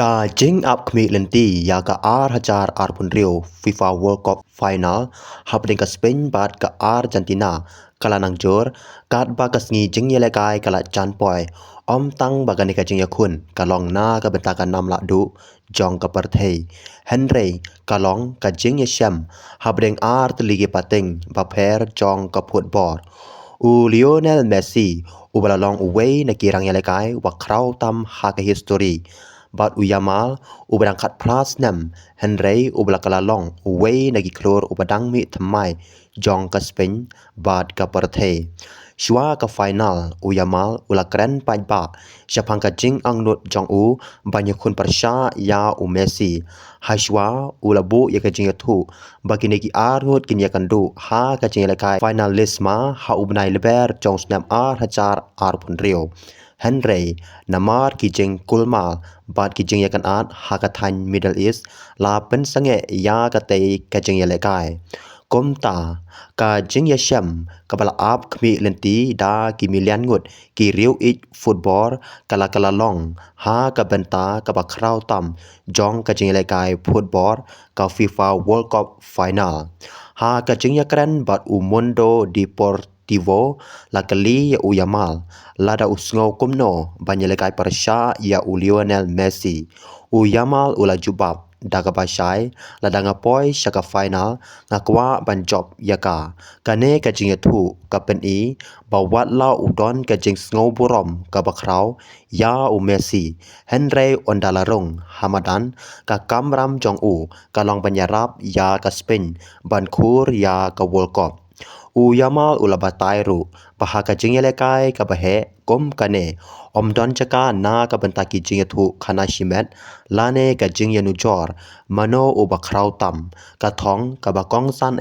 Ka jing up kmi lenti ya ka hajar pun rio FIFA World Cup Final hapding ka Spain bat ka Argentina kala nang jor kat ba ka sngi jing yele kai kala chan poi tang bagani ka jing yakun kalong na ka benta ka nam la du jong ka perthei Henry kalong ka jing ye sham hapding ligi pating ba pher jong ka phut bor Lionel Messi ubalalong uway na kirang yele kai wa kraw tam ha ka history bat Yamal uberangkat plas nem Henry ubelakalalong uway nagiklor ubadang mi thamai jong ka Spain bat ka parthe shwa ka final Yamal ulakren pajba syapang ka jing angnut jong banyakun persya ya Messi hashwa ulabu ya ka jing thu bagini ki arhut kin ya kandu ha ka jing lekai finalist ma ha ubnai leber jong snap hajar pun rio Henry namar ki jing kulmal bat ki jing yakan ha ka than Middle East la pen sange ya ka te ka jing lekai komta ka jing ya sham ka bala kmi lenti da ki milian ngut ki riu ik football kala long ha ka benta ka ba kraw tam jong ka jing lekai football ka FIFA World Cup Final ha ka jing ya kran bat Mundo Deportivo la kali ya Yamal lada usngo kumno banyelekai persya ya Lionel Messi Yamal ula jubab daga basai lada ngapoi syaka final ngakwa banjob yaka kane ka jing thu ka peni bawat la udon ka jing sngo burom ka bakraw ya Messi Henry ondalarung Hamadan ka kamram jong kalong banyarap ya ka Spain bankur ya ka World Cup Yamal ula batairu bahaka jing lekai ka bahe kom kane don chaka na ka benta ki jing thu khana shimet lane ka jing yanu jor mano bakraw tam ka thong ka bakong san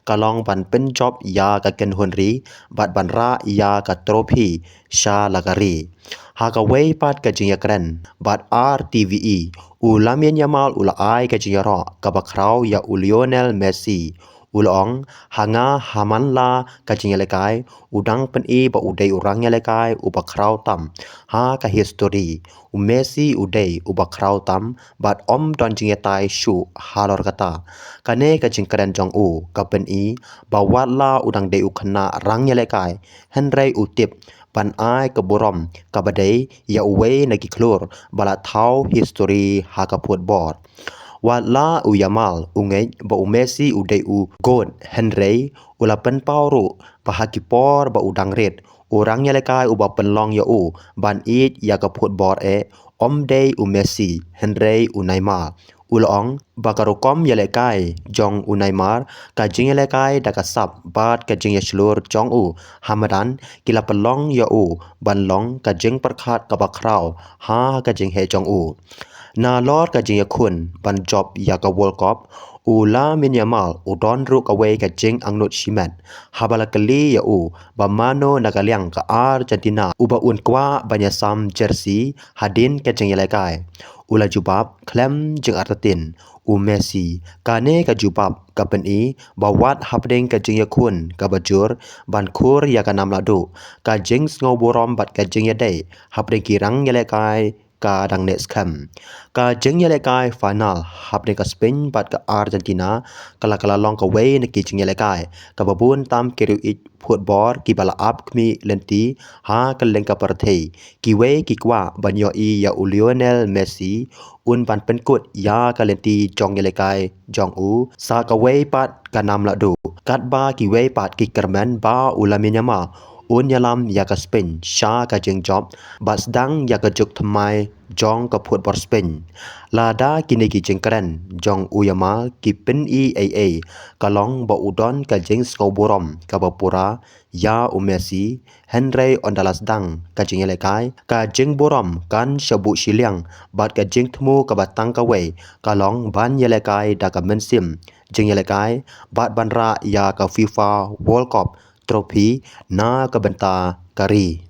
kalong ban pen job ya ka ken honri bat banra ya ka trophy sha lagari ha ka wei pat ka jing yakren bat RTVE Lamine Yamal ula ai ka jing ro ka bakraw ya Lionel Messi ulong hanga hamanla kajing lekai udang peni ba udai urang lekai ubakraw tam ha ka history Messi udai ubakraw tam bat don jing tai shu halor kata kane kajing keren jong ka peni ba watla udang dei ukhna rang lekai Henry utip ban ai ke borom ka badai ya uwe nagi klur bala thau history ha ka phut bor Wala Yamal ungej ba Messi udai god Henry ula pen pauru bahaki por ba udang red orang lekai uba penlong ya ban it ya ka phut bor day Messi Henry Neymar ulong bakarukom ya lekai jong Neymar ka jing lekai dakasap bat ka jing ya slur jong Hamadan kila pelong ya ban long ka jing perkhat ka bakraw ha ka jing he jong na lor ka jing yakun ban job ya ka World Cup Lamine Yamal udon ruk away ka jing angnut shimet habala kali ya ba mano nagaliang ka Argentina uba kwa banyasam jersey hadin ka jing lekai ula jubab klem jing artatin Messi kane ka jubab ka peni bawat hapding ka jing yakun ka bajur ban kur ya ka nam ladu ka jing sngo borom bat ka jing ya dei hapding kirang lekai ka dang next kam ka jing lekai final hapding ka Spain bat ka Argentina kala long ka way na ki jing lekai ka babun tam kiru it football ki bala kmi lenti ha ka leng ka parthei ki way ki kwa banyo ya Lionel Messi ban penkut ya ka lenti jong lekai jong sa ka way pat ka nam la du kat ba ki way pat ki kermen ba Lamine Yamal yalam ya ka Spain sha ka jing job bas dang ya ka juk thamai jong ka phut bor Spain lada kini ki jing kren jong Yamal ki pen kalong ba udon ka jing sko borom ka bapura ya Messi Henry ondalas dang ka jing lekai ka jing borom kan shabu shiliang bat ka jing thmu ka batang ka we kalong ban lekai da ka mensim jing lekai bat banra ya ka FIFA World Cup trophy na ka benta kari